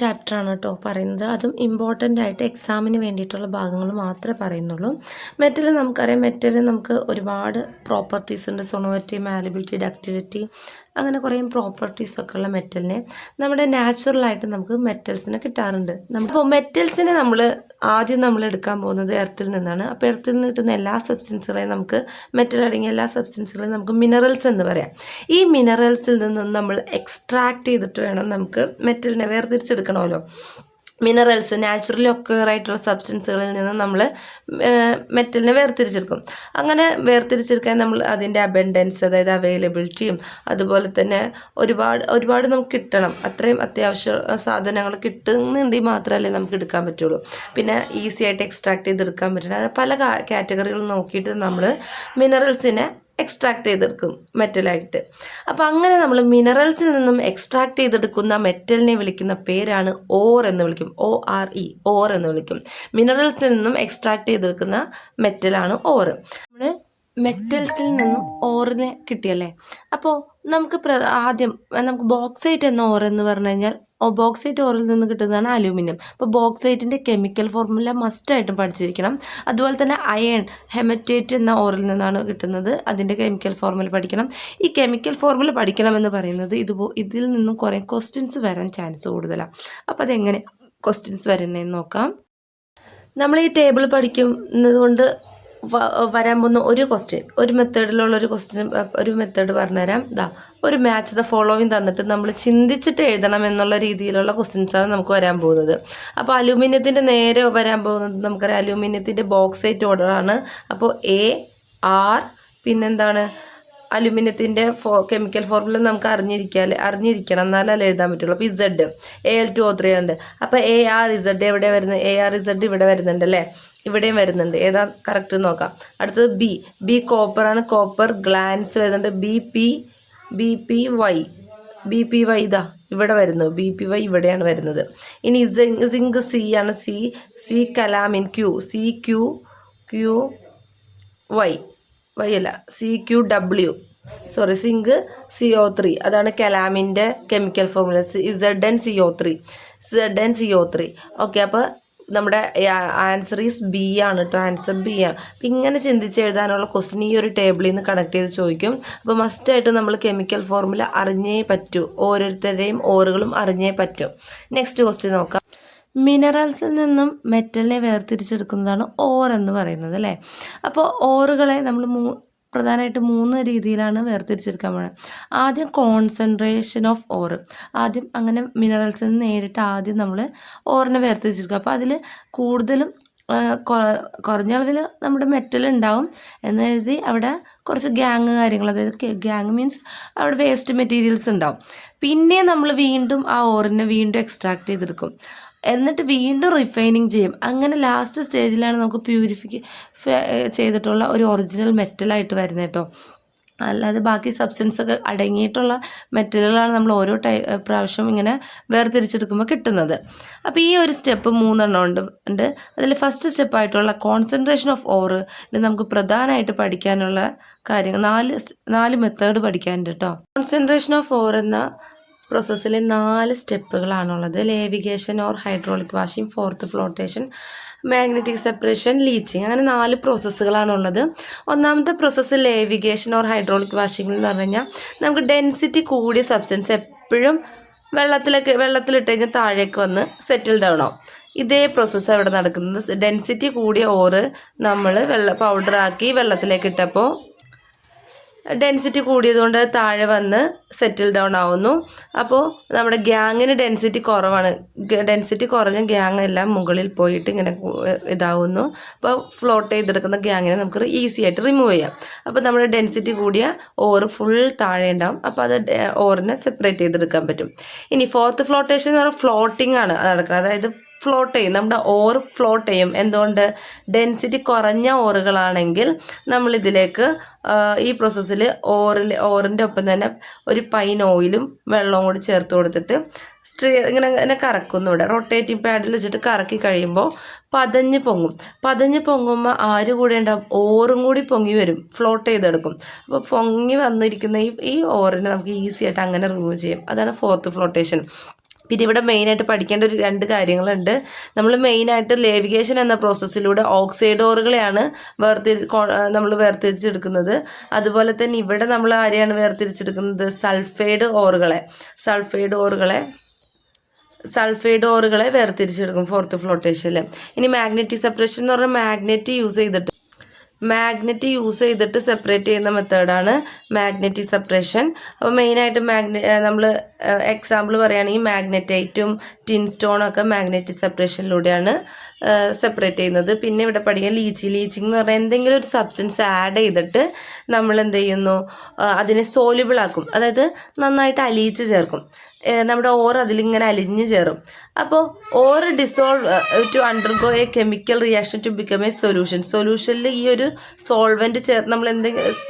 ചാപ്റ്ററാണ് കേട്ടോ പറയുന്നത്. അതും ഇമ്പോർട്ടൻ്റ് ആയിട്ട് എക്സാമിന് വേണ്ടിയിട്ടുള്ള ഭാഗങ്ങൾ മാത്രമേ പറയുന്നുള്ളൂ. മെറ്റൽ നമുക്കറിയാം, മെറ്റൽ നമുക്ക് ഒരുപാട് പ്രോപ്പർട്ടീസ് ഉണ്ട്. സൊണോരിറ്റി, മാലബിലിറ്റി, ഡക്റ്റിലിറ്റി, അങ്ങനെ കുറേ പ്രോപ്പർട്ടീസൊക്കെ ഉള്ള മെറ്റലിനെ നമ്മുടെ നാച്ചുറലായിട്ട് നമുക്ക് മെറ്റൽസിനെ കിട്ടാറുണ്ട്. അപ്പോൾ മെറ്റൽസിനെ ആദ്യം നമ്മൾ എടുക്കാൻ പോകുന്നത് എർത്തിൽ നിന്നാണ്. അപ്പോൾ എർത്തിൽ നിന്ന് കിട്ടുന്ന എല്ലാ സബ്സ്റ്റൻസുകളെയും നമുക്ക്, മെറ്റൽ അടങ്ങിയ എല്ലാ സബ്സ്റ്റൻസുകളെയും നമുക്ക് മിനറൽസ് എന്ന് പറയാം. ഈ മിനറൽസിൽ നിന്നും നമ്മൾ എക്സ്ട്രാക്ട് ചെയ്തിട്ട് വേണം നമുക്ക് മെറ്റലിനെ വേർതിരിച്ചെടുക്കണമല്ലോ. മിനറൽസ് നാച്ചുറലി ഒക്വയർ ആയിട്ടുള്ള സബ്സ്റ്റൻസുകളിൽ നിന്ന് നമ്മൾ മെറ്റലിനെ വേർതിരിച്ചെടുക്കും. അങ്ങനെ വേർതിരിച്ചെടുക്കാൻ നമ്മൾ അതിൻ്റെ അബൻഡൻസ്, അതായത് അവൈലബിലിറ്റിയും അതുപോലെ തന്നെ ഒരുപാട് നമുക്ക് കിട്ടണം. അത്രയും അത്യാവശ്യ സാധനങ്ങൾ കിട്ടുന്നുണ്ടെങ്കിൽ മാത്രമല്ലേ നമുക്ക് എടുക്കാൻ പറ്റുള്ളൂ. പിന്നെ ഈസി ആയിട്ട് എക്സ്ട്രാക്ട് ചെയ്തെടുക്കാൻ പറ്റുന്ന പല കാറ്റഗറികൾ നോക്കിയിട്ട് നമ്മൾ മിനറൽസിനെ എക്സ്ട്രാക്ട് ചെയ്തെടുക്കും മെറ്റലായിട്ട്. അപ്പോൾ അങ്ങനെ നമ്മൾ മിനറൽസിൽ നിന്നും എക്സ്ട്രാക്ട് ചെയ്തെടുക്കുന്ന മെറ്റലിനെ വിളിക്കുന്ന പേരാണ് ഓർ എന്ന് വിളിക്കും. ORE, ഓർ എന്ന് വിളിക്കും. മിനറൽസിൽ നിന്നും എക്സ്ട്രാക്ട് ചെയ്തെടുക്കുന്ന മെറ്റലാണ് ഓർ. നമ്മൾ മെറ്റൽസിൽ നിന്നും ഓറിനെ കിട്ടിയല്ലേ. അപ്പോൾ നമുക്ക് ആദ്യം നമുക്ക് ബോക്സൈറ്റ് എന്ന ഓർ എന്ന് പറഞ്ഞു കഴിഞ്ഞാൽ, ബോക്സൈറ്റ് ഓറിൽ നിന്ന് കിട്ടുന്നതാണ് അലൂമിനിയം. അപ്പോൾ ബോക്സൈറ്റിൻ്റെ കെമിക്കൽ ഫോർമുല മസ്റ്റായിട്ടും പഠിച്ചിരിക്കണം. അതുപോലെ തന്നെ അയൺ, ഹെമറ്റേറ്റ് എന്ന ഓറിൽ നിന്നാണ് കിട്ടുന്നത്. അതിൻ്റെ കെമിക്കൽ ഫോർമുല പഠിക്കണം. ഈ കെമിക്കൽ ഫോർമുല പഠിക്കണമെന്ന് പറയുന്നത് ഇതിൽ നിന്നും കുറേ ക്വസ്റ്റ്യൻസ് വരാൻ ചാൻസ് കൂടുതലാണ്. അപ്പോൾ അതെങ്ങനെ ക്വസ്റ്റ്യൻസ് വരുന്നതെന്ന് നോക്കാം. നമ്മൾ ഈ ടേബിൾ പഠിക്കുന്നത് കൊണ്ട് വരാൻ പോകുന്ന ഒരു ക്വസ്റ്റ്യൻ, ഒരു മെത്തേഡിലുള്ള ഒരു മെത്തേഡ് പറഞ്ഞുതരാം. ഒരു മാച്ച് ദ ഫോളോവിങ് തന്നിട്ട് നമ്മൾ ചിന്തിച്ചിട്ട് എഴുതണം എന്നുള്ള രീതിയിലുള്ള ക്വസ്റ്റ്യൻസാണ് നമുക്ക് വരാൻ പോകുന്നത്. അപ്പോൾ അലൂമിനിയത്തിൻ്റെ നേരെ വരാൻ പോകുന്നത് നമുക്കറിയാം, അലൂമിനിയത്തിൻ്റെ ബോക്സൈറ്റ് ഓർഡറാണ്. അപ്പോൾ AR, പിന്നെന്താണ് അലുമിനിയത്തിൻ്റെ കെമിക്കൽ ഫോർമുല നമുക്ക് അറിഞ്ഞിരിക്കണം, എന്നാലല്ലേ എഴുതാൻ പറ്റുള്ളൂ. അപ്പോൾ Z, Al2O3 ഉണ്ട്. അപ്പോൾ ARZ എവിടെ വരുന്നത്? ARZ ഇവിടെ വരുന്നുണ്ട് അല്ലേ, ഇവിടെയും വരുന്നുണ്ട്. ഏതാ കറക്റ്റ് നോക്കാം. അടുത്തത് B കോപ്പറാണ്. കോപ്പർ ഗ്ലാൻസ് വരുന്നുണ്ട്. BPY ഇവിടെ വരുന്നു. BPY ഇവിടെയാണ് വരുന്നത്. ഇനി സിങ്ക് C ആണ്. C calamine CQW, zinc CO3, അതാണ് കലാമിൻ്റെ കെമിക്കൽ ഫോർമുല. ZnCO3. ഓക്കെ, അപ്പോൾ നമ്മുടെ ആൻസർ ഈസ് B ആണ് കേട്ടോ. ആൻസർ B ആണ്. അപ്പം ഇങ്ങനെ ചിന്തിച്ച് എഴുതാനുള്ള ക്വസ്റ്റ്യൻ ഈ ഒരു ടേബിളിൽ നിന്ന് കണക്ട് ചെയ്ത് ചോദിക്കും. അപ്പോൾ മസ്റ്റായിട്ട് നമ്മൾ കെമിക്കൽ ഫോർമുല അറിഞ്ഞേ പറ്റൂ. ഓരോരുത്തരുടെയും ഓറുകളും അറിഞ്ഞേ പറ്റും. നെക്സ്റ്റ് ക്വസ്റ്റ്യൻ നോക്കാം. മിനറൽസിൽ നിന്നും മെറ്റലിനെ വേർതിരിച്ചെടുക്കുന്നതാണ് ഓർ എന്ന് പറയുന്നത് അല്ലേ. അപ്പോൾ ഓറുകളെ നമ്മൾ പ്രധാനമായിട്ട് 3 രീതിയിലാണ് വേർതിരിച്ചെടുക്കാൻ പോകുന്നത്. ആദ്യം കോൺസെൻട്രേഷൻ ഓഫ് ഓർ. ആദ്യം അങ്ങനെ മിനറൽസിൽ നിന്ന് നേരിട്ട് ആദ്യം നമ്മൾ ഓറിനെ വേർതിരിച്ചെടുക്കുക. അപ്പോൾ അതിൽ കൂടുതലും കുറഞ്ഞ അളവിൽ നമ്മുടെ മെറ്റൽ ഉണ്ടാവും എന്ന് കരുതി അവിടെ കുറച്ച് കാര്യങ്ങൾ, അതായത് ഗ്യാങ് മീൻസ് അവിടെ വേസ്റ്റ് മെറ്റീരിയൽസ് ഉണ്ടാവും. പിന്നെ നമ്മൾ വീണ്ടും ആ ഓറിനെ എക്സ്ട്രാക്ട് ചെയ്തെടുക്കും. എന്നിട്ട് വീണ്ടും റിഫൈനിങ് ചെയ്യും. അങ്ങനെ ലാസ്റ്റ് സ്റ്റേജിലാണ് നമുക്ക് ചെയ്തിട്ടുള്ള ഒരു ഒറിജിനൽ മെറ്റലായിട്ട് വരുന്നത് കേട്ടോ. അല്ലാതെ ബാക്കി സബ്സ്റ്റൻസ് ഒക്കെ അടങ്ങിയിട്ടുള്ള മെറ്റലുകളാണ് നമ്മൾ ഓരോ പ്രാവശ്യം ഇങ്ങനെ വേർതിരിച്ചെടുക്കുമ്പോൾ കിട്ടുന്നത്. അപ്പോൾ ഈ ഒരു സ്റ്റെപ്പ് 3 ഉണ്ട്. അതിൽ ഫസ്റ്റ് സ്റ്റെപ്പായിട്ടുള്ള കോൺസെൻട്രേഷൻ ഓഫ് ഓർ നമുക്ക് പ്രധാനമായിട്ട് പഠിക്കാനുള്ള കാര്യങ്ങൾ 4 മെത്തേഡ് പഠിക്കാനുണ്ട് കേട്ടോ. കോൺസെൻട്രേഷൻ ഓഫ് ഓർ എന്ന പ്രോസസ്സിൽ 4 സ്റ്റെപ്പുകളാണുള്ളത്. Levigation or hydraulic washing, froth flotation, magnetic separation, leaching, അങ്ങനെ 4 പ്രോസസ്സുകളാണുള്ളത്. ഒന്നാമത്തെ process levigation or hydraulic washing എന്ന് പറഞ്ഞു കഴിഞ്ഞാൽ നമുക്ക് ഡെൻസിറ്റി കൂടിയ സബ്സ്റ്റൻസ് എപ്പോഴും വെള്ളത്തിലിട്ട് കഴിഞ്ഞാൽ താഴേക്ക് വന്ന് സെറ്റിൽ ഡൗൺ ആവും. ഇതേ പ്രോസസ്സാണ് ഇവിടെ നടക്കുന്നത്. ഡെൻസിറ്റി കൂടിയ ഓറ് നമ്മൾ പൗഡറാക്കി വെള്ളത്തിലേക്ക് ഇട്ടപ്പോൾ ഡെൻസിറ്റി കൂടിയതുകൊണ്ട് താഴെ വന്ന് സെറ്റിൽ ഡൗൺ ആവുന്നു. അപ്പോൾ നമ്മുടെ ഗ്യാങ്ങിന് ഡെൻസിറ്റി കുറവാണ്. ഡെൻസിറ്റി കുറഞ്ഞ ഗ്യാങ് എല്ലാം മുകളിൽ പോയിട്ട് ഇങ്ങനെ ഇതാവുന്നു. അപ്പോൾ ഫ്ലോട്ട് ചെയ്തെടുക്കുന്ന ഗ്യാങ്ങിനെ നമുക്ക് ഈസി ആയിട്ട് റിമൂവ് ചെയ്യാം. അപ്പോൾ നമ്മുടെ ഡെൻസിറ്റി കൂടിയ ഓറ് ഫുൾ താഴെ ഉണ്ടാവും. അപ്പോൾ അത് ഓറിനെ സെപ്പറേറ്റ് ചെയ്തെടുക്കാൻ പറ്റും. ഇനി ഫോർത്ത് ഫ്ലോട്ടേഷൻ എന്ന് പറഞ്ഞാൽ ഫ്ലോട്ടിംഗ് ആണ് നടക്കുന്നത്. അതായത് ഫ്ലോട്ട് ചെയ്യും, നമ്മുടെ ഓർ ഫ്ലോട്ട് ചെയ്യും. എന്തുകൊണ്ട്? ഡെൻസിറ്റി കുറഞ്ഞ ഓറുകളാണെങ്കിൽ നമ്മളിതിലേക്ക് ഈ പ്രോസസ്സിൽ ഓറിൻ്റെ ഒപ്പം തന്നെ ഒരു പൈൻ ഓയിലും വെള്ളവും കൂടി ചേർത്ത് കൊടുത്തിട്ട് ഇങ്ങനെ കറക്കുന്നു. ഇവിടെ റൊട്ടേറ്റിംഗ് പാഡിൽ വെച്ചിട്ട് കറക്കി കഴിയുമ്പോൾ പതഞ്ഞ് പൊങ്ങുമ്പോൾ ആര് കൂടെ ഉണ്ടാവും? ഓറും കൂടി പൊങ്ങി വരും, ഫ്ലോട്ട് ചെയ്തെടുക്കും. അപ്പോൾ പൊങ്ങി വന്നിരിക്കുന്ന ഈ ഓറിനെ നമുക്ക് ഈസി ആയിട്ട് അങ്ങനെ റിമൂവ് ചെയ്യും. അതാണ് ഫോർത്ത് ഫ്ലോട്ടേഷൻ. പിന്നെ ഇവിടെ മെയിനായിട്ട് പഠിക്കേണ്ട ഒരു 2 കാര്യങ്ങളുണ്ട്. നമ്മൾ മെയിനായിട്ട് ലേവിഗേഷൻ എന്ന പ്രോസസ്സിലൂടെ ഓക്സൈഡ് ഓറുകളെയാണ് നമ്മൾ വേർതിരിച്ചെടുക്കുന്നത്. അതുപോലെ തന്നെ ഇവിടെ നമ്മൾ ആരെയാണ് വേർതിരിച്ചെടുക്കുന്നത്? Sulphide ഓറുകളെ വേർതിരിച്ചെടുക്കും 4th ഫ്ലോട്ടേഷനിൽ. ഇനി മാഗ്നറ്റിക് സെപ്പറേഷൻ എന്ന് പറഞ്ഞാൽ മാഗ്നറ്റ് യൂസ് ചെയ്തിട്ട് സെപ്പറേറ്റ് ചെയ്യുന്ന മെത്തേഡാണ് മാഗ്നറ്റിക് സെപ്പറേഷൻ. അപ്പോൾ മെയിനായിട്ട് നമ്മൾ എക്സാമ്പിൾ പറയുകയാണെങ്കിൽ മാഗ്നറ്റൈറ്റും ടിൻ സ്റ്റോണും ഒക്കെ മാഗ്നറ്റിക് സെപ്പറേഷനിലൂടെയാണ് സെപ്പറേറ്റ് ചെയ്യുന്നത്. പിന്നെ ഇവിടെ പഠിക്കാൻ ലീച്ചിങ് എന്ന് പറഞ്ഞാൽ എന്തെങ്കിലും ഒരു സബ്സ്റ്റൻസ് ആഡ് ചെയ്തിട്ട് നമ്മൾ എന്ത് ചെയ്യുന്നു, അതിനെ സോല്യൂബിൾ ആക്കും, അതായത് നന്നായിട്ട് അലിയിച്ച് ചേർക്കും. നമ്മുടെ ഓർ അതിലിങ്ങനെ അലിഞ്ഞ് ചേരും. അപ്പോൾ ore dissolve to undergo a chemical reaction to become a സൊല്യൂഷനിൽ ഈ ഒരു സോൾവെൻറ്റ്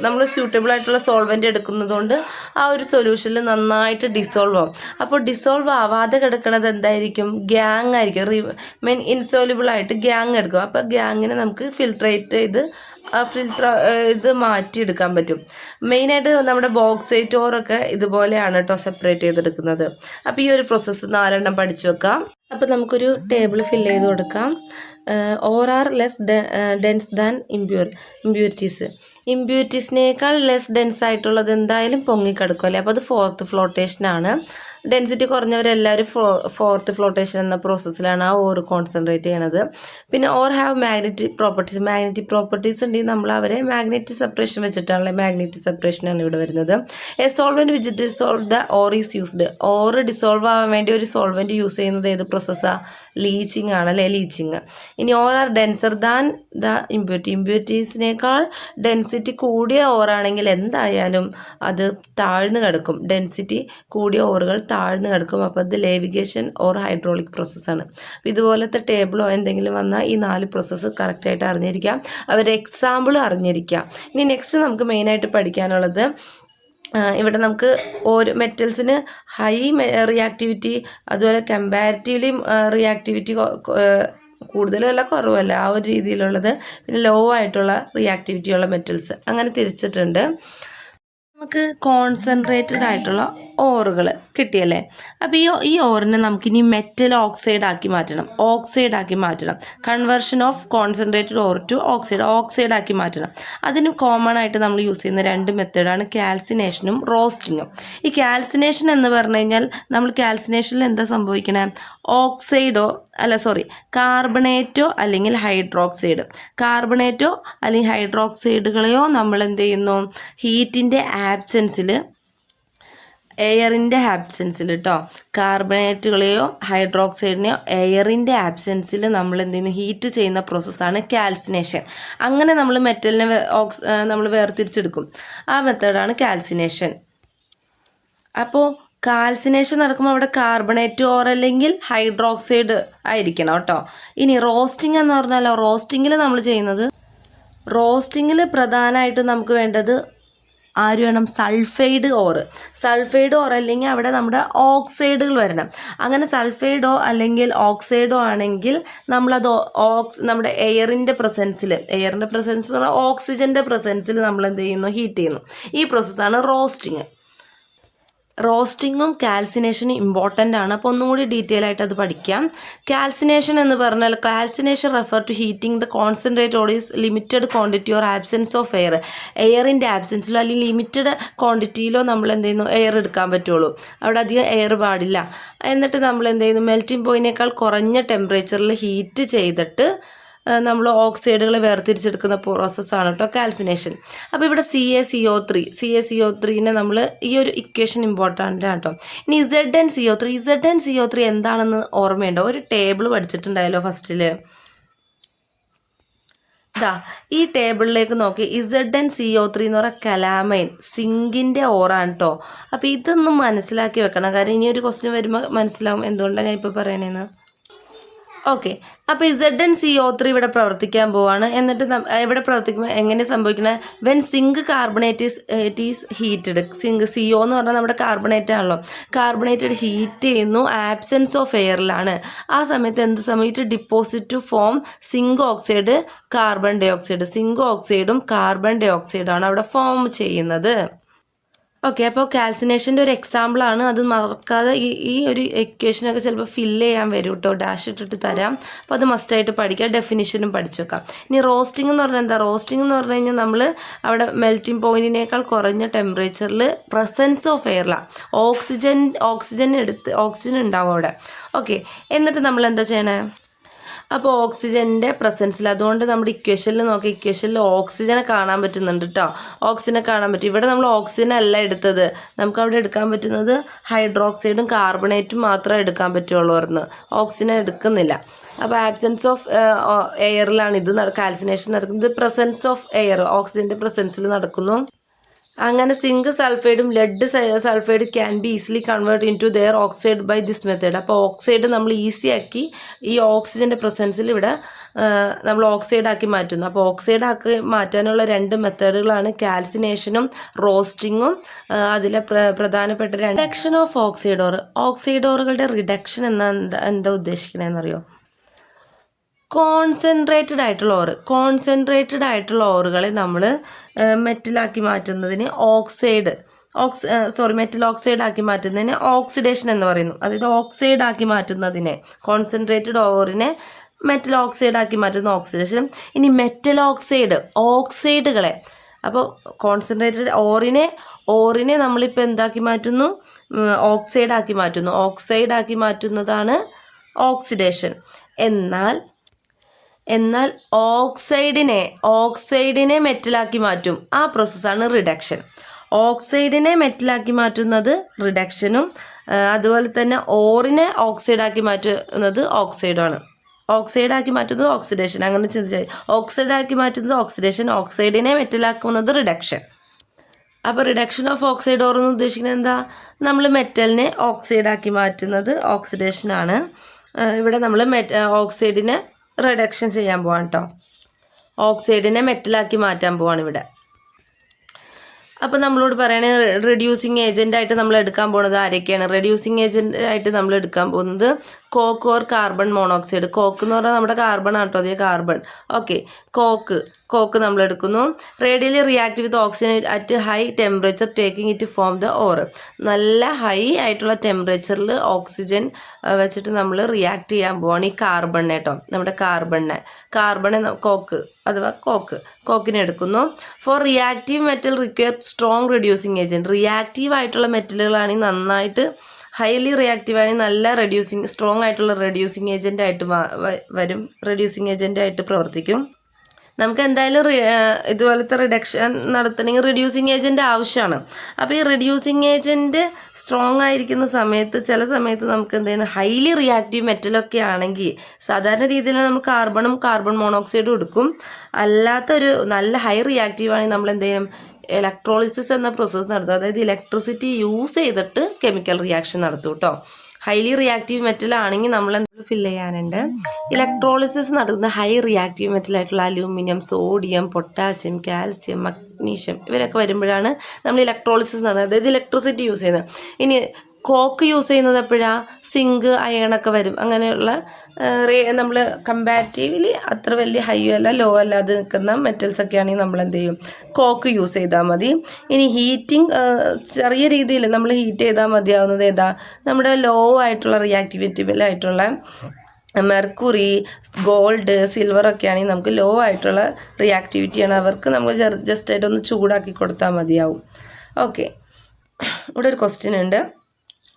നമ്മൾ സ്യൂട്ടബിൾ ആയിട്ടുള്ള സോൾവെൻറ്റ് എടുക്കുന്നതുകൊണ്ട് ആ ഒരു സൊല്യൂഷനിൽ നന്നായിട്ട് ഡിസോൾവ് ആവും. അപ്പോൾ ഡിസോൾവ് ആവാതെ കിടക്കുന്നത് എന്തായിരിക്കും? ഗ്യാങ് ആയിരിക്കും. ഇൻസോല്യൂബിൾ ആയിട്ട് ഗ്യാങ് എടുക്കും. അപ്പോൾ ഗ്യാങ്ങിനെ നമുക്ക് ഫിൽട്രേറ്റ് ചെയ്ത് ഇത് മാറ്റിയെടുക്കാൻ പറ്റും. മെയിനായിട്ട് നമ്മുടെ ബോക്സൈറ്റ് ഓറൊക്കെ ഇതുപോലെയാണ് കേട്ടോ സെപ്പറേറ്റ് ചെയ്തെടുക്കുന്നത്. അപ്പോൾ ഈ ഒരു പ്രോസസ്സ് 4 പഠിച്ചു വെക്കാം. അപ്പോൾ നമുക്കൊരു ടേബിൾ ഫില്ല് ചെയ്ത് കൊടുക്കാം. Ore are less dense than ഇമ്പ്യൂരിറ്റീസിനേക്കാൾ ലെസ് ഡെൻസ് ആയിട്ടുള്ളത് എന്തായാലും പൊങ്ങിക്കിടക്കും അല്ലേ. അപ്പോൾ അത് 4th ഫ്ലോട്ടേഷനാണ്. ഡെൻസിറ്റി കുറഞ്ഞവരെല്ലാവരും 4th ഫ്ലോട്ടേഷൻ എന്ന പ്രോസസ്സിലാണ് ആ ഓർ കോൺസെൻട്രേറ്റ് ചെയ്യണത്. പിന്നെ ഓർ ഹാവ് മാഗ്നറ്റിക് പ്രോപ്പർട്ടീസ് ഉണ്ടെങ്കിൽ നമ്മൾ അവരെ മാഗ്നറ്റിക് സെപ്പറേഷൻ വെച്ചിട്ടാണല്ലേ, മാഗ്നറ്റിക് സെപ്പറേഷനാണ് ഇവിടെ വരുന്നത്. A solvent which dissolve the or is used. Or dissolve ആവാൻ വേണ്ടി ഒരു സോൾവെൻറ്റ് യൂസ് ചെയ്യുന്നത് ഏത് പ്രോസസ്സാണ്? ലീച്ചിങ് ആണല്ലേ, ലീച്ചിങ്. ഇനി ore are denser than the ഇമ്പ്യൂരിറ്റീസിനേക്കാൾ ഡെൻസിറ്റി കൂടിയ ഓറാണെങ്കിൽ എന്തായാലും അത് താഴ്ന്നു കിടക്കും. ഡെൻസിറ്റി കൂടിയ ഓറുകൾ താഴ്ന്നു കിടക്കും. അപ്പോൾ അത് ലേവിഗേഷൻ ഓർ ഹൈഡ്രോളിക് പ്രോസസ്സാണ്. അപ്പോൾ ഇതുപോലത്തെ ടേബിളോ എന്തെങ്കിലും വന്നാൽ ഈ 4 പ്രോസസ്സ് കറക്റ്റായിട്ട് അറിഞ്ഞിരിക്കാം. അവരുടെ എക്സാമ്പിളും അറിഞ്ഞിരിക്കാം. ഇനി നെക്സ്റ്റ് നമുക്ക് മെയിനായിട്ട് പഠിക്കാനുള്ളത്, ഇവിടെ നമുക്ക് ഓരോ മെറ്റൽസിന് ഹൈ റിയാക്ടിവിറ്റി അതുപോലെ കമ്പാരിറ്റീവ്ലി റിയാക്ടിവിറ്റി കൂടുതലല്ല കുറവല്ല ആ ഒരു രീതിയിലുള്ളത്, പിന്നെ ലോ ആയിട്ടുള്ള റിയാക്ടിവിറ്റിയുള്ള മെറ്റൽസ് അങ്ങനെ തിരിച്ചിട്ടുണ്ട്. നമുക്ക് കോൺസെൻട്രേറ്റഡ് ആയിട്ടുള്ള ഓറുകൾ കിട്ടിയല്ലേ. അപ്പോൾ ഈ ഓറിനെ നമുക്കിനി മെറ്റൽ ഓക്സൈഡ് ആക്കി മാറ്റണം. Conversion of concentrated ore to oxide ആക്കി മാറ്റണം. അതിന് കോമൺ ആയിട്ട് നമ്മൾ യൂസ് ചെയ്യുന്ന 2 മെത്തേഡാണ് കാൽസിനേഷനും റോസ്റ്റിങ്ങും. ഈ കാൽസിനേഷൻ എന്ന് പറഞ്ഞു കഴിഞ്ഞാൽ നമ്മൾ കാൽസിനേഷനിൽ എന്താ സംഭവിക്കണേ? കാർബണേറ്റോ അല്ലെങ്കിൽ ഹൈഡ്രോക്സൈഡുകളെയോ നമ്മൾ എന്ത് ചെയ്യുന്നു, ഹീറ്റിൻ്റെ ആബ്സെൻസിൽ, എയറിൻ്റെ ആബ്സെൻസിൽ കേട്ടോ, കാർബണേറ്റുകളെയോ ഹൈഡ്രോക്സൈഡിനെയോ എയറിൻ്റെ ആബ്സെൻസിൽ നമ്മൾ എന്ത് ചെയ്യുന്നു, ഹീറ്റ് ചെയ്യുന്ന പ്രോസസ്സാണ് കാൽസിനേഷൻ. അങ്ങനെ നമ്മൾ മെറ്റലിനെ നമ്മൾ വേർതിരിച്ചെടുക്കും. ആ മെത്തേഡാണ് കാൽസിനേഷൻ. അപ്പോൾ കാൽസിനേഷൻ നടക്കുമ്പോൾ അവിടെ കാർബണേറ്റ് ഓർ അല്ലെങ്കിൽ ഹൈഡ്രോക്സൈഡ് ആയിരിക്കണം കേട്ടോ. ഇനി റോസ്റ്റിംഗ് എന്ന് പറഞ്ഞാൽ റോസ്റ്റിങ്ങിൽ പ്രധാനമായിട്ടും നമുക്ക് വേണ്ടത് വേണം? സൾഫൈഡ് ഓർ അല്ലെങ്കിൽ അവിടെ നമ്മുടെ ഓക്സൈഡുകൾ വരണം. അങ്ങനെ സൾഫൈഡോ അല്ലെങ്കിൽ ഓക്സൈഡോ ആണെങ്കിൽ നമ്മളത് നമ്മുടെ എയറിൻ്റെ പ്രസൻസിൽ എന്ന് പറഞ്ഞാൽ ഓക്സിജൻ്റെ പ്രസൻസിൽ നമ്മൾ എന്ത് ചെയ്യുന്നു, ഹീറ്റ് ചെയ്യുന്നു. ഈ പ്രോസസ്സാണ് റോസ്റ്റിങ്. റോസ്റ്റിങ്ങും കാൽസിനേഷനും ഇമ്പോർട്ടൻ്റ് ആണ്. അപ്പോൾ ഒന്നും കൂടി ഡീറ്റെയിൽ ആയിട്ട് അത് പഠിക്കാം. കാൽസിനേഷൻ എന്ന് പറഞ്ഞാൽ refer to heating the concentrate ore is limited quantity or absence of എയറിൻ്റെ ആബ്സെൻസിലോ അല്ലെങ്കിൽ ലിമിറ്റഡ് ക്വാണ്ടിറ്റിയിലോ നമ്മൾ എന്ത് ചെയ്യുന്നു, എയർ എടുക്കാൻ പറ്റുള്ളൂ. അവിടെ അധികം എയർ പാടില്ല. എന്നിട്ട് നമ്മൾ എന്ത് ചെയ്യുന്നു, മെൽറ്റിംഗ് പോയിനേക്കാൾ കുറഞ്ഞ ടെമ്പറേച്ചറിൽ ഹീറ്റ് ചെയ്തിട്ട് നമ്മൾ ഓക്സൈഡുകൾ വേർതിരിച്ചെടുക്കുന്ന പ്രോസസ്സാണ് കേട്ടോ കാൽസിനേഷൻ. അപ്പോൾ ഇവിടെ CaCO3 നമ്മൾ ഈ ഒരു ഇക്വേഷൻ ഇമ്പോർട്ടൻ്റ് ആണ് കേട്ടോ. ഇനി ZnCO3 എന്താണെന്ന് ഓർമ്മയുണ്ടോ? ഒരു ടേബിൾ പഠിച്ചിട്ടുണ്ടായല്ലോ ഫസ്റ്റിൽ. ഈ ടേബിളിലേക്ക് നോക്കി, ZnCO3 എന്ന് പറഞ്ഞാൽ കലാമൈൻ, സിങ്കിൻ്റെ ഓറാണ് കേട്ടോ. അപ്പോൾ ഇതൊന്നും മനസ്സിലാക്കി വെക്കണം, കാരണം ഇനി ഒരു ക്വസ്റ്റ്യൻ വരുമ്പോൾ മനസ്സിലാവും എന്തുകൊണ്ടാണ് ഞാൻ ഇപ്പോൾ പറയണേന്ന്. ഓക്കെ, അപ്പോൾ ZnCO3 ഇവിടെ പ്രവർത്തിക്കാൻ പോവാണ്. എന്നിട്ട് ഇവിടെ പ്രവർത്തിക്കുമ്പോൾ എങ്ങനെ സംഭവിക്കുന്നത്? When zinc carbonate is heated. CO എന്ന് പറഞ്ഞാൽ നമ്മുടെ കാർബണേറ്റ് ആണല്ലോ. കാർബണേറ്റഡ് ഹീറ്റ് ചെയ്യുന്നു, ആബ്സെൻസ് ഓഫ് എയറിലാണ്. ആ സമയത്ത് എന്ത് സംഭവിച്ചു? Deposit to form zinc oxide, carbon dioxide. Zinc ഓക്സൈഡും കാർബൺ ഡൈ ഓക്സൈഡാണ് അവിടെ ഫോം ചെയ്യുന്നത്. ഓക്കെ, അപ്പോൾ കാൽസിനേഷൻ്റെ ഒരു എക്സാമ്പിളാണ്, അത് മറക്കാതെ ഈ ഒരു ഇക്വേഷനൊക്കെ ചിലപ്പോൾ ഫില്ല് ചെയ്യാൻ വരും കേട്ടോ, ഡാഷ് ഇട്ടിട്ട് തരാം. അപ്പോൾ അത് മസ്റ്റായിട്ട് പഠിക്കുക, ഡെഫിനിഷനും പഠിച്ചു വെക്കാം. ഇനി റോസ്റ്റിംഗ് എന്ന് പറഞ്ഞാൽ എന്താ? റോസ്റ്റിംഗ് എന്ന് പറഞ്ഞു കഴിഞ്ഞാൽ നമ്മൾ അവിടെ മെൽറ്റിംഗ് പോയിൻറ്റിനേക്കാൾ കുറഞ്ഞ ടെമ്പറേച്ചറിൽ പ്രസൻസ് ഓഫ് എയറിലാണ് ഓക്സിജൻ ഉണ്ടാവും അവിടെ. ഓക്കെ, എന്നിട്ട് നമ്മൾ എന്താ ചെയ്യണേ? അപ്പോൾ ഓക്സിജൻ്റെ പ്രസൻസിൽ, അതുകൊണ്ട് നമ്മുടെ ഇക്വേഷനിൽ നോക്കി, ഇക്വേഷനിൽ ഓക്സിജനെ കാണാൻ പറ്റുന്നുണ്ട് കേട്ടോ, ഓക്സിജനെ കാണാൻ പറ്റും. ഇവിടെ നമ്മൾ ഓക്സിജൻ അല്ല എടുത്തത്, നമുക്ക് അവിടെ എടുക്കാൻ പറ്റുന്നത് ഹൈഡ്രോക്സൈഡും കാർബണേറ്റും മാത്രമേ എടുക്കാൻ പറ്റുള്ളൂ, ഓക്സിജനെ എടുക്കുന്നില്ല. അപ്പോൾ ആബ്സെൻസ് ഓഫ് എയറിലാണ് ഇത് കാൽസിനേഷൻ നടക്കുന്നത്. പ്രസൻസ് ഓഫ് എയർ, ഓക്സിജൻ്റെ പ്രസൻസിൽ നടക്കുന്നു. അങ്ങനെ സിങ്ക് സൾഫൈഡും lead sulphide can be easily convert into their oxide by this method. അപ്പോൾ ഓക്സൈഡ് നമ്മൾ ഈസി ആക്കി ഈ ഓക്സിജൻ്റെ പ്രസൻസിൽ ഇവിടെ നമ്മൾ ഓക്സൈഡ് ആക്കി മാറ്റുന്നു. അപ്പോൾ ഓക്സൈഡ് ആക്കി മാറ്റാനുള്ള 2 മെത്തേഡുകളാണ് കാൽസിനേഷനും റോസ്റ്റിങ്ങും. അതിലെ പ്രധാനപ്പെട്ട റിഡക്ഷൻ ഓഫ് ഓക്സൈഡോറുകളുടെ റിഡക്ഷൻ എന്താ ഉദ്ദേശിക്കണതെന്നറിയോ? കോൺസെൻട്രേറ്റഡ് ആയിട്ടുള്ള ഓറുകളെ നമ്മൾ മെറ്റലാക്കി മാറ്റുന്നതിന് മെറ്റൽ ഓക്സൈഡ് ആക്കി മാറ്റുന്നതിന് ഓക്സിഡേഷൻ എന്ന് പറയുന്നു. അതായത് ഓക്സൈഡ് ആക്കി മാറ്റുന്നതിനെ, കോൺസെൻട്രേറ്റഡ് ഓറിനെ മെറ്റൽ ഓക്സൈഡ് ആക്കി മാറ്റുന്ന ഓക്സിഡേഷൻ. ഇനി മെറ്റൽ ഓക്സൈഡുകളെ, അപ്പോൾ കോൺസെൻട്രേറ്റഡ് ഓറിനെ നമ്മളിപ്പോൾ എന്താക്കി മാറ്റുന്നു? ഓക്സൈഡ് ആക്കി മാറ്റുന്നതാണ് ഓക്സിഡേഷൻ. എന്നാൽ ഓക്സൈഡിനെ മെറ്റലാക്കി മാറ്റും, ആ പ്രോസസ്സാണ് റിഡക്ഷൻ. ഓക്സൈഡിനെ മെറ്റലാക്കി മാറ്റുന്നത് റിഡക്ഷനും, അതുപോലെ തന്നെ ഓറിനെ ഓക്സൈഡാക്കി മാറ്റുന്നത് ഓക്സൈഡാണ്. ഓക്സൈഡാക്കി മാറ്റുന്നത് ഓക്സിഡേഷൻ, അങ്ങനെ ചിന്തിച്ചാൽ ഓക്സൈഡാക്കി മാറ്റുന്നത് ഓക്സിഡേഷൻ, ഓക്സൈഡിനെ മെറ്റലാക്കുന്നത് റിഡക്ഷൻ. അപ്പോൾ റിഡക്ഷൻ ഓഫ് ഓക്സൈഡ് ഓർ എന്ന് ഉദ്ദേശിക്കുന്നത് എന്താ? നമ്മൾ മെറ്റലിനെ ഓക്സൈഡാക്കി മാറ്റുന്നത് ഓക്സിഡേഷനാണ്. ഇവിടെ നമ്മൾ ഓക്സൈഡിനെ റിഡക്ഷൻ ചെയ്യാൻ പോവാണ് കേട്ടോ, ഓക്സൈഡിനെ മെറ്റലാക്കി മാറ്റാൻ പോവാണ് ഇവിടെ. അപ്പോൾ നമ്മളോട് പറയണേ റെഡ്യൂസിങ് ഏജൻ്റായിട്ട് നമ്മൾ എടുക്കാൻ പോകുന്നത് ആരൊക്കെയാണ്? റെഡ്യൂസിങ് ഏജൻ്റായിട്ട് നമ്മൾ എടുക്കാൻ പോകുന്നത് coke or carbon monoxide. Coke എന്ന് പറഞ്ഞാൽ നമ്മുടെ കാർബൺ ആട്ടോ, അതേ കാർബൺ. ഓക്കെ, കോക്ക് നമ്മൾ എടുക്കുന്നു. Radially react with oxygen at high temperature taking it form the or. നല്ല ഹൈ ആയിട്ടുള്ള ടെമ്പറേച്ചറിൽ ഓക്സിജൻ വെച്ചിട്ട് നമ്മൾ റിയാക്ട് ചെയ്യാൻ പോവാണ് ഈ കാർബണിനെ കേട്ടോ, നമ്മുടെ കാർബണെ അഥവാ കോക്കിനെ എടുക്കുന്നു. For reactive metal require strong reducing agent. Reactive ആയിട്ടുള്ള മെറ്റലുകളാണെങ്കിൽ നന്നായിട്ട് ഹൈലി റിയാക്റ്റീവാണെങ്കിൽ നല്ല സ്ട്രോങ് ആയിട്ടുള്ള റെഡ്യൂസിങ് ഏജൻ്റായിട്ട് പ്രവർത്തിക്കും. നമുക്ക് എന്തായാലും ഇതുപോലത്തെ റിഡക്ഷൻ നടത്തണമെങ്കിൽ റെഡ്യൂസിങ് ഏജൻറ്റ് ആവശ്യമാണ്. അപ്പോൾ ഈ റെഡ്യൂസിങ് ഏജൻറ്റ് സ്ട്രോങ് ആയിരിക്കുന്ന സമയത്ത് ചില സമയത്ത് നമുക്ക് എന്ത് ചെയ്യണം? ഹൈലി റിയാക്റ്റീവ് മെറ്റലൊക്കെ ആണെങ്കിൽ സാധാരണ രീതിയിൽ നമ്മൾ കാർബൺ മോണോക്സൈഡും എടുക്കും. അല്ലാത്തൊരു നല്ല ഹൈ റിയാക്റ്റീവ് ആണെങ്കിൽ നമ്മൾ എന്ത് ചെയ്യണം? ഇലക്ട്രോളിസിസ് എന്ന പ്രോസസ്സ് നടത്തും. അതായത് ഇലക്ട്രിസിറ്റി യൂസ് ചെയ്തിട്ട് കെമിക്കൽ റിയാക്ഷൻ നടത്തും കേട്ടോ. ഹൈലി റിയാക്റ്റീവ് മെറ്റൽ ആണെങ്കിൽ നമ്മൾ ഫില്ല് ചെയ്യാനുണ്ട്. ഇലക്ട്രോളിസിസ് നടത്തുന്ന ഹൈ റിയാക്റ്റീവ് മെറ്റലായിട്ടുള്ള aluminium, sodium, potassium, calcium, magnesium ഇവരൊക്കെ വരുമ്പോഴാണ് നമ്മൾ ഇലക്ട്രോളിസിസ് നടത്തുന്നത്, അതായത് ഇലക്ട്രിസിറ്റി യൂസ് ചെയ്യുന്നത്. ഇനി കോക്ക് യൂസ് ചെയ്യുന്നത് എപ്പോഴാണ്? സിങ്ക്, അയണൊക്കെ വരും. അങ്ങനെയുള്ള നമ്മൾ കമ്പാരിറ്റീവ്ലി അത്ര വലിയ ഹൈ അല്ല ലോ അല്ലാതെ നിൽക്കുന്ന മെറ്റൽസൊക്കെ ആണെങ്കിൽ നമ്മൾ എന്ത് ചെയ്യും? കോക്ക് യൂസ് ചെയ്താൽ മതി. ഇനി ഹീറ്റിംഗ് ചെറിയ രീതിയിൽ നമ്മൾ ഹീറ്റ് ചെയ്താൽ മതിയാവുന്നത് ഏതാ? നമ്മുടെ ലോ ആയിട്ടുള്ള റിയാക്ടിവിറ്റിയിലായിട്ടുള്ള മെർക്കുറി, ഗോൾഡ്, സിൽവർ ഒക്കെ ആണെങ്കിൽ നമുക്ക് ലോ ആയിട്ടുള്ള റിയാക്ടിവിറ്റിയാണ്. അവർക്ക് നമ്മൾ ജസ്റ്റ് ആയിട്ടൊന്ന് ചൂടാക്കി കൊടുത്താൽ മതിയാവും. ഓക്കെ, ഇവിടെ ഒരു ക്വസ്റ്റ്യൻ ഉണ്ട്.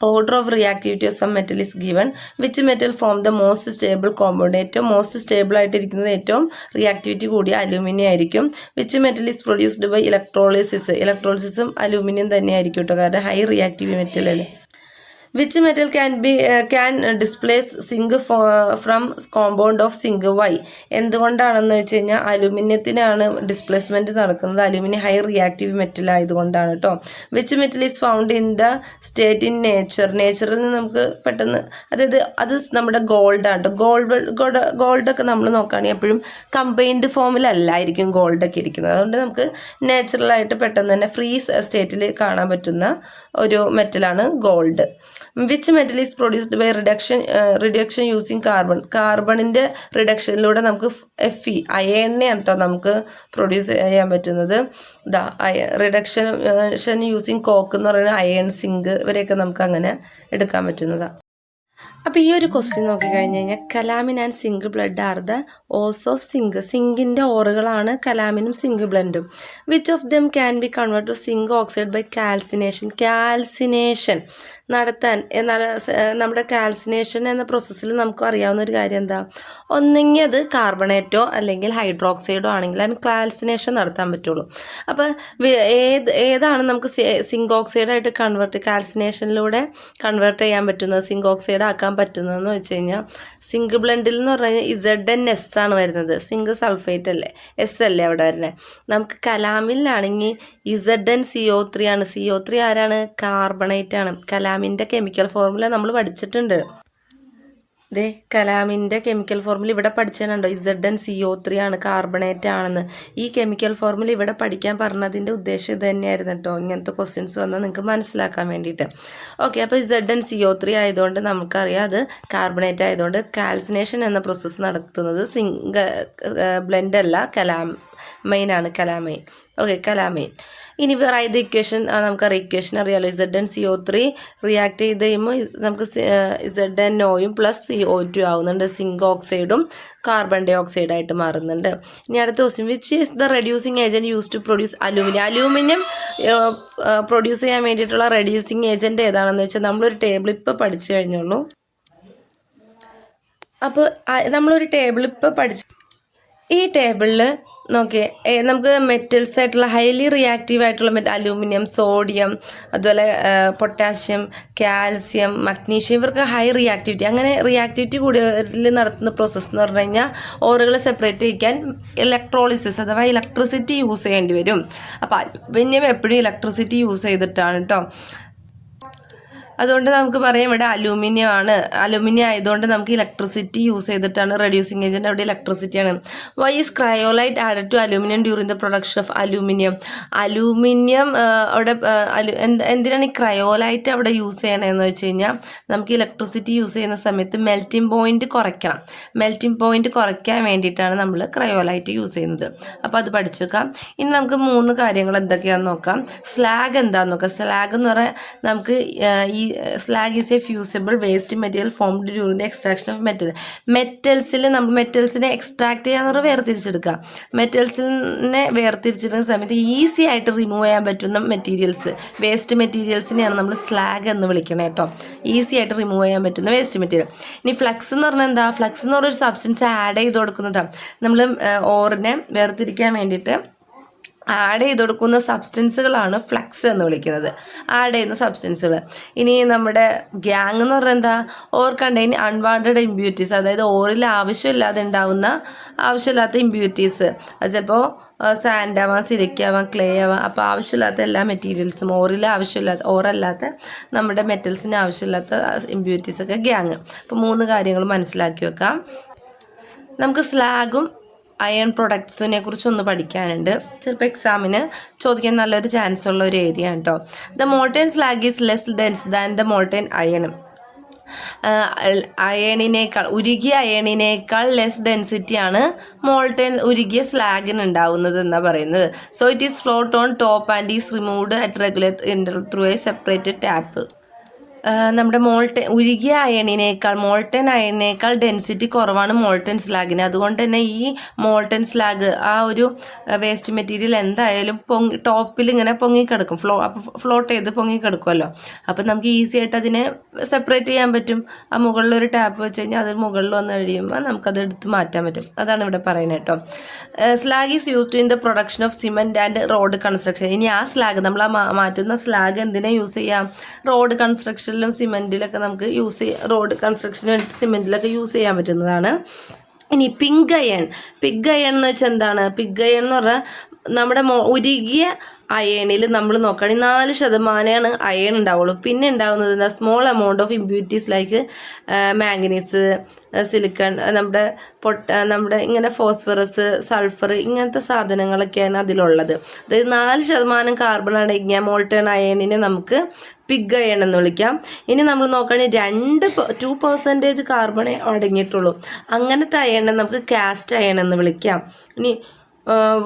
Order of reactivity of some metal is given. Which metal form the most stable compound? ഏറ്റവും മോസ്റ്റ് സ്റ്റേബിൾ ആയിട്ടിരിക്കുന്നത് ഏറ്റവും റിയാക്ടിവിറ്റി കൂടിയ അലൂമിനിയം ആയിരിക്കും. Which metal is produced by ഇലക്ട്രോളിസിസും അലൂമിനിയം തന്നെയായിരിക്കും കേട്ടോ, കാരണം ഹൈ റിയാക്റ്റീവ് മെറ്റൽ അല്ലേ. Which metal can displace zinc from compound of zinc? Why? എന്തുകൊണ്ടാണെന്ന് വെച്ച് കഴിഞ്ഞാൽ അലൂമിനിയത്തിനാണ് ഡിസ്പ്ലേസ്മെൻറ്റ് നടക്കുന്നത്. അലൂമിനിയം ഹൈ റിയാക്റ്റീവ് മെറ്റൽ ആയതുകൊണ്ടാണ് കേട്ടോ. Which metal is found in the state in നേച്ചറിൽ നിന്ന് നമുക്ക് പെട്ടെന്ന്, അതായത് അത് നമ്മുടെ ഗോൾഡാണ് കേട്ടോ. ഗോൾഡൊക്കെ നമ്മൾ നോക്കുകയാണെങ്കിൽ എപ്പോഴും കമ്പൈൻഡ് ഫോമിലല്ലായിരിക്കും ഗോൾഡൊക്കെ ഇരിക്കുന്നത്. അതുകൊണ്ട് നമുക്ക് നാച്ചുറലായിട്ട് പെട്ടെന്ന് തന്നെ ഫ്രീ സ്റ്റേറ്റിൽ കാണാൻ പറ്റുന്ന ഒരു മെറ്റലാണ് gold. Which metal is produced by reduction using കാർബണിൻ്റെ റിഡക്ഷനിലൂടെ നമുക്ക് Fe അയേണിനെയാണ് കേട്ടോ നമുക്ക് പ്രൊഡ്യൂസ് ചെയ്യാൻ പറ്റുന്നത്. റിഡക്ഷൻ യൂസിങ് കോക്ക് എന്ന് പറയുന്നത് അയൺ, സിങ്ക് ഇവരെയൊക്കെ നമുക്ക് അങ്ങനെ എടുക്കാൻ പറ്റുന്നതാണ്. അപ്പോൾ ഈ ഒരു ക്വസ്റ്റ്യൻ നോക്കിക്കഴിഞ്ഞ് കഴിഞ്ഞാൽ calamine and zinc blende are the ores of zinc. സിങ്കിൻ്റെ ഓറുകളാണ് കലാമിനും സിങ്ക് ബ്ലഡും. Which of them can be convert to zinc oxide by calcination നടത്താൻ. എന്നാൽ നമ്മുടെ കാൽസിനേഷൻ എന്ന പ്രോസസ്സിൽ നമുക്ക് അറിയാവുന്ന ഒരു കാര്യം എന്താ, ഒന്നെങ്കിൽ അത് കാർബണേറ്റോ അല്ലെങ്കിൽ ഹൈഡ്രോക്സൈഡോ ആണെങ്കിൽ അതിന് കാൽസിനേഷൻ നടത്താൻ പറ്റുള്ളൂ. അപ്പോൾ ഏതാണ് നമുക്ക് സിങ്ക് ഓക്സൈഡായിട്ട് കാൽസിനേഷനിലൂടെ കൺവേർട്ട് ചെയ്യാൻ പറ്റുന്നത്, സിങ്ക് ഓക്സൈഡ് ആക്കാൻ പറ്റുന്നതെന്ന് വെച്ച് കഴിഞ്ഞാൽ സിങ്ക് ബ്ലെൻഡിൽ എന്ന് പറഞ്ഞാൽ ZnS ആണ് വരുന്നത്. സിങ്ക് സൾഫേറ്റ് അല്ലേ, എസ് അല്ലേ അവിടെ വരുന്നത്. നമുക്ക് കലാമിലാണെങ്കിൽ ZnCO3 ആണ്. CO3 ആരാണ്? കാർബണേറ്റ് ആണ്. കലാമിൻ്റെ കെമിക്കൽ ഫോർമുല നമ്മൾ പഠിച്ചിട്ടുണ്ട്. കലാമിൻ്റെ കെമിക്കൽ ഫോർമുല ഇവിടെ പഠിച്ചതുണ്ടോ? ZnCO3 ആണ്, കാർബണേറ്റ് ആണെന്ന്. ഈ കെമിക്കൽ ഫോർമുല ഇവിടെ പഠിക്കാൻ പറഞ്ഞതിൻ്റെ ഉദ്ദേശം ഇത് തന്നെയായിരുന്നു കേട്ടോ. ഇങ്ങനത്തെ ക്വസ്റ്റ്യൻസ് വന്നാൽ നിങ്ങൾക്ക് മനസ്സിലാക്കാൻ വേണ്ടിയിട്ട്. ഓക്കെ, അപ്പോൾ ZnCO3 ആയതുകൊണ്ട് നമുക്കറിയാം അത് കാർബണേറ്റ് ആയതുകൊണ്ട് കാൽസിനേഷൻ എന്ന പ്രോസസ്സ് നടത്തുന്നത് സിങ്ക് ബ്ലെൻഡ് അല്ല, കലാമൈൻ ആണ്. കലാമൈൻ. Okay, calamine. ഇനി റൈറ്റ് ഇക്വേഷൻ നമുക്കറിയാം, ഇക്വേഷൻ അറിയാമല്ലോ. ZnCO3 റിയാക്ട് ചെയ്ത് കഴിയുമ്പോൾ നമുക്ക് ZnOയും പ്ലസ് CO2 ആവുന്നുണ്ട്. സിങ്ക് ഓക്സൈഡും കാർബൺ ഡൈ ഓക്സൈഡായിട്ട് മാറുന്നുണ്ട്. ഇനി അടുത്ത question, which is the reducing agent use to produce aluminium produce ചെയ്യാൻ വേണ്ടിയിട്ടുള്ള റെഡ്യൂസിങ് ഏജൻറ്റ് ഏതാണെന്ന് വെച്ചാൽ നമ്മളൊരു ടേബിൾ ഇപ്പോൾ പഠിച്ചു കഴിഞ്ഞുള്ളൂ. അപ്പോൾ നമ്മളൊരു ടേബിൾ ഇപ്പോൾ ഈ ടേബിളിൽ നോക്കിയേ, നമുക്ക് മെറ്റൽസ് ആയിട്ടുള്ള ഹൈലി റിയാക്റ്റീവ് ആയിട്ടുള്ള അലൂമിനിയം, സോഡിയം, അതുപോലെ പൊട്ടാഷ്യം, കാൽസ്യം, മഗ്നീഷ്യം, ഇവർക്ക് ഹൈ റിയാക്ടിവിറ്റി. അങ്ങനെ റിയാക്ടിവിറ്റി കൂടുതൽ നടത്തുന്ന പ്രോസസ്സ് എന്ന് പറഞ്ഞു കഴിഞ്ഞാൽ ഓറുകൾ സെപ്പറേറ്റ് ചെയ്യിക്കാൻ ഇലക്ട്രോളിസിസ് അഥവാ ഇലക്ട്രിസിറ്റി യൂസ് ചെയ്യേണ്ടി വരും. അപ്പോൾ അലുമിനിയം എപ്പോഴും ഇലക്ട്രിസിറ്റി യൂസ് ചെയ്തിട്ടാണ് കേട്ടോ. അതുകൊണ്ട് നമുക്ക് പറയാം ഇവിടെ അലൂമിനിയം ആണ്. അലൂമിനിയം ആയതുകൊണ്ട് നമുക്ക് ഇലക്ട്രിസിറ്റി യൂസ് ചെയ്തിട്ടാണ്. റെഡ്യൂസിങ് ഏജൻറ്റ് അവിടെ ഇലക്ട്രിസിറ്റിയാണ്. Why is cryolite added to aluminium during the production of aluminium അവിടെ എന്തിനാണ് ഈ ക്രയോലൈറ്റ് അവിടെ യൂസ് ചെയ്യണമെന്ന് വെച്ച് കഴിഞ്ഞാൽ നമുക്ക് ഇലക്ട്രിസിറ്റി യൂസ് ചെയ്യുന്ന സമയത്ത് മെൽറ്റിംഗ് പോയിന്റ് കുറയ്ക്കണം. മെൽറ്റിംഗ് പോയിന്റ് കുറയ്ക്കാൻ വേണ്ടിയിട്ടാണ് നമ്മൾ ക്രയോലൈറ്റ് യൂസ് ചെയ്യുന്നത്. അപ്പോൾ അത് പഠിച്ചു വെക്കാം. ഇനി നമുക്ക് 3 കാര്യങ്ങൾ എന്തൊക്കെയാണെന്ന് നോക്കാം. സ്ലാഗ് എന്താണെന്ന് നോക്കാം. സ്ലാഗ് എന്ന് പറഞ്ഞാൽ നമുക്ക് ഈ slag is a fusible waste material formed during the extraction of metal. മെറ്റൽസിനെ എക്സ്ട്രാക്ട് ചെയ്യാന്ന് പറഞ്ഞാൽ വേർതിരിച്ചെടുക്കുക. മെറ്റൽസിനെ വേർതിരിച്ചെടുക്കുന്ന സമയത്ത് ഈസി ആയിട്ട് റിമൂവ് ചെയ്യാൻ പറ്റുന്ന മെറ്റീരിയൽസ്, വേസ്റ്റ് മെറ്റീരിയൽസിനെയാണ് നമ്മൾ സ്ലാഗ് എന്ന് വിളിക്കണേ കേട്ടോ. ഈസി ആയിട്ട് റിമൂവ് ചെയ്യാൻ പറ്റുന്ന വേസ്റ്റ് മെറ്റീരിയൽ. ഇനി ഫ്ലക്സ് എന്ന് പറഞ്ഞാൽ എന്താ? ഫ്ലക്സ് എന്ന് പറഞ്ഞൊരു സബ്സ്റ്റൻസ് ആഡ് ചെയ്ത് കൊടുക്കുന്നതാണ്. നമ്മൾ ഓറിനെ വേർതിരിക്കാൻ വേണ്ടിയിട്ട് ആഡ് ചെയ്ത് കൊടുക്കുന്ന സബ്സ്റ്റൻസുകളാണ് ഫ്ലക്സ് എന്ന് വിളിക്കുന്നത്. ആഡ് ചെയ്യുന്ന സബ്സ്റ്റൻസുകൾ. ഇനി നമ്മുടെ ഗ്യാങ് എന്ന് പറഞ്ഞാൽ എന്താ? ഓർ കണ്ടെയ്ൻ അൺവാണ്ടഡ് ഇമ്പ്യൂരിറ്റീസ്, അതായത് ഓറിൽ ആവശ്യമില്ലാത്ത ഇമ്പ്യൂരിറ്റീസ്. അത് ചിലപ്പോൾ സാൻഡ് ആവാം, സിലിക്ക ആവാം, ക്ലേ ആവാം. അപ്പോൾ ആവശ്യമില്ലാത്ത എല്ലാ മെറ്റീരിയൽസും, ഓറല്ലാത്ത നമ്മുടെ മെറ്റൽസിന് ആവശ്യമില്ലാത്ത ഇമ്പ്യൂരിറ്റീസൊക്കെ ഗ്യാങ്. അപ്പോൾ 3 കാര്യങ്ങൾ മനസ്സിലാക്കി വെക്കാം. നമുക്ക് സ്ലാഗും അയൺ പ്രൊഡക്ട്സിനെ കുറിച്ചൊന്ന് പഠിക്കാനുണ്ട്. ചിലപ്പോൾ എക്സാമിന് ചോദിക്കാൻ നല്ലൊരു ചാൻസ് ഉള്ള ഒരു ഏരിയ ആണ് കേട്ടോ. The molten slag is less dense than the molten iron. ഉരുകിയ അയണിനേക്കാൾ ലെസ് ഡെൻസിറ്റിയാണ് ഉരുകിയ സ്ലാഗിന് ഉണ്ടാവുന്നത് എന്നാണ് പറയുന്നത്. So it is float on top and is removed at regular interval through A separated tap. നമ്മുടെ ഉരുകിയ അയണിനേക്കാൾ ഡെൻസിറ്റി കുറവാണ് മോൾട്ടൻ സ്ലാഗിന്. അതുകൊണ്ട് തന്നെ ഈ മോൾട്ടൻ സ്ലാഗ് ആ ഒരു വേസ്റ്റ് മെറ്റീരിയൽ എന്തായാലും ടോപ്പിൽ ഇങ്ങനെ പൊങ്ങിക്കിടക്കും, ഫ്ലോട്ട് ചെയ്ത് പൊങ്ങിക്കിടക്കുമല്ലോ. അപ്പം നമുക്ക് ഈസി ആയിട്ട് അതിനെ സെപ്പറേറ്റ് ചെയ്യാൻ പറ്റും. ആ മുകളിലൊരു ടാപ്പ് വെച്ച് കഴിഞ്ഞാൽ അത് മുകളിൽ വന്ന് കഴിയുമ്പോൾ നമുക്കത് എടുത്ത് മാറ്റാൻ പറ്റും. അതാണ് ഇവിടെ പറയുന്നത് കേട്ടോ. Slag is used in the production of cement and road construction. ഇനി ആ സ്ലാഗ് നമ്മൾ മാറ്റുന്ന സ്ലാഗ് എന്തിനാ യൂസ് ചെയ്യാം? റോഡ് കൺസ്ട്രക്ഷൻ സിമെന്റിലൊക്കെ നമുക്ക് റോഡ് കൺസ്ട്രക്ഷന് വേണ്ടി സിമെന്റിലൊക്കെ യൂസ് ചെയ്യാൻ പറ്റുന്നതാണ്. ഇനി പിഗ് അയൺ എന്ന് വെച്ചാൽ എന്താണ്? പിഗ് അയൺ എന്ന് പറഞ്ഞാൽ നമ്മുടെ ഉരുകിയ അയേണിൽ നമ്മൾ നോക്കുകയാണെങ്കിൽ 4% അയൺ ഉണ്ടാവുള്ളൂ. പിന്നെ ഉണ്ടാകുന്നത് എന്താ, small amount of impurities like manganese, silicon, നമ്മുടെ ഇങ്ങനെ ഫോസ്ഫറസ്, സൾഫർ, ഇങ്ങനത്തെ സാധനങ്ങളൊക്കെയാണ് അതിലുള്ളത്. അതായത് 4% കാർബൺ അടങ്ങിയ മോൾട്ടേൺ അയണിനെ നമുക്ക് പിഗ് അയൺ എന്ന് വിളിക്കാം. ഇനി നമ്മൾ നോക്കുകയാണെങ്കിൽ 2% കാർബണേ അടങ്ങിയിട്ടുള്ളൂ. അങ്ങനത്തെ അയണിനെ നമുക്ക് കാസ്റ്റ് അയൺ എന്ന് വിളിക്കാം. ഇനി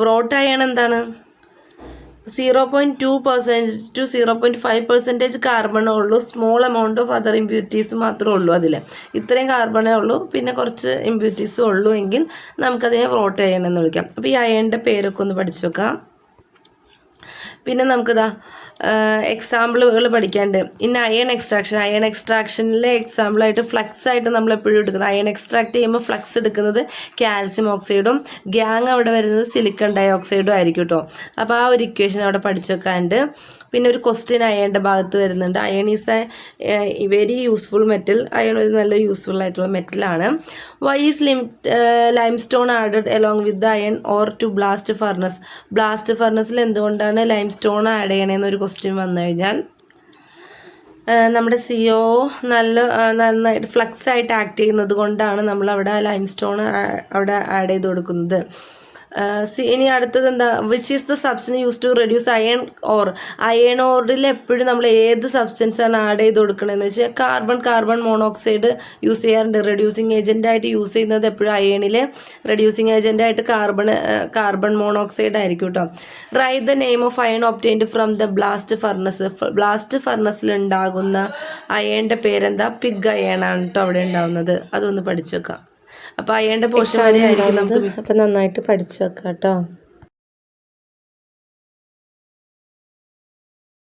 റോട്ട് അയൺ എന്താണ്, 0.2% to 0.5% കാർബണേ ഉള്ളൂ. Small amount of other impurities മാത്രമേ ഉള്ളൂ. അതിൽ ഇത്രയും കാർബണേ ഉള്ളൂ, പിന്നെ കുറച്ച് ഇമ്പ്യൂരിറ്റീസും ഉള്ളൂ എങ്കിൽ നമുക്കതിനെ റോട്ട് അയൺ എന്ന് വിളിക്കാം. അപ്പോൾ ഈ അയണിൻ്റെ പേരൊക്കെ ഒന്ന് പഠിച്ചു വെക്കാം. പിന്നെ നമുക്കിതാ എക്സാമ്പിളുകൾ പഠിക്കാനുണ്ട്. ഇന്ന് അയൺ എക്സ്ട്രാക്ഷനിലെ എക്സാമ്പിളായിട്ട് ഫ്ലക്സ് ആയിട്ട് നമ്മൾ എപ്പോഴും എടുക്കുന്നത്, അയൺ എക്സ്ട്രാക്ട് ചെയ്യുമ്പോൾ ഫ്ലക്സ് എടുക്കുന്നത് കാൽസ്യം ഓക്സൈഡും ഗ്യാങ് അവിടെ വരുന്നത് സിലിക്കൺ ഡൈ ഓക്സൈഡും ആയിരിക്കും കേട്ടോ. അപ്പോൾ ആ ഒരു ഇക്വേഷൻ അവിടെ പഠിച്ചു വെക്കാനുണ്ട്. പിന്നെ ഒരു ക്വസ്റ്റ്യൻ അയണിൻ്റെ ഭാഗത്ത് വരുന്നുണ്ട്. Iron is a very useful metal. Iron ഒരു നല്ല യൂസ്ഫുൾ ആയിട്ടുള്ള മെറ്റലാണ്. Why is limestone added along with iron ore to blast furnace. Blast ഫർണസിൽ എന്തുകൊണ്ടാണ് ലൈം സ്റ്റോൺ ആഡ് ചെയ്യണമെന്നൊരു ക്വസ്റ്റ്യൻ വന്നു കഴിഞ്ഞാൽ, നമ്മുടെ CO നന്നായിട്ട് ഫ്ലക്സ് ആയിട്ട് ആക്ട് ചെയ്യുന്നത് കൊണ്ടാണ് നമ്മൾ അവിടെ ലൈം സ്റ്റോൺ അവിടെ ആഡ് ചെയ്ത് കൊടുക്കുന്നത്. ഇനി അടുത്തത് എന്താ, which is the substance use to reduce iron ore. Iron ഓറിൽ എപ്പോഴും നമ്മൾ ഏത് സബ്സ്റ്റൻസാണ് ആഡ് ചെയ്ത് കൊടുക്കണമെന്ന് വെച്ചാൽ കാർബൺ മോണോക്സൈഡ് യൂസ് ചെയ്യാറുണ്ട്. റെഡ്യൂസിങ് ഏജൻറ്റായിട്ട് യൂസ് ചെയ്യുന്നത് എപ്പോഴും അയണിൽ റെഡ്യൂസിങ് ഏജൻറ്റായിട്ട് കാർബൺ മോണോക്സൈഡ് ആയിരിക്കും കേട്ടോ. Write the name of iron obtained from the blast furnace. Blast ഫർണസിൽ ഉണ്ടാകുന്ന അയണിൻ്റെ പേരെന്താ, പിഗ് അയൺ ആണ് കേട്ടോ അവിടെ ഉണ്ടാകുന്നത്. അതൊന്ന് പഠിച്ചു വെക്കാം. അപ്പോൾ അയണിൻ്റെ പോർഷൻ വരെ ആയിരിക്കും നമുക്ക്. അപ്പോൾ നന്നായിട്ട് പഠിച്ചു വെക്കാം കേട്ടോ.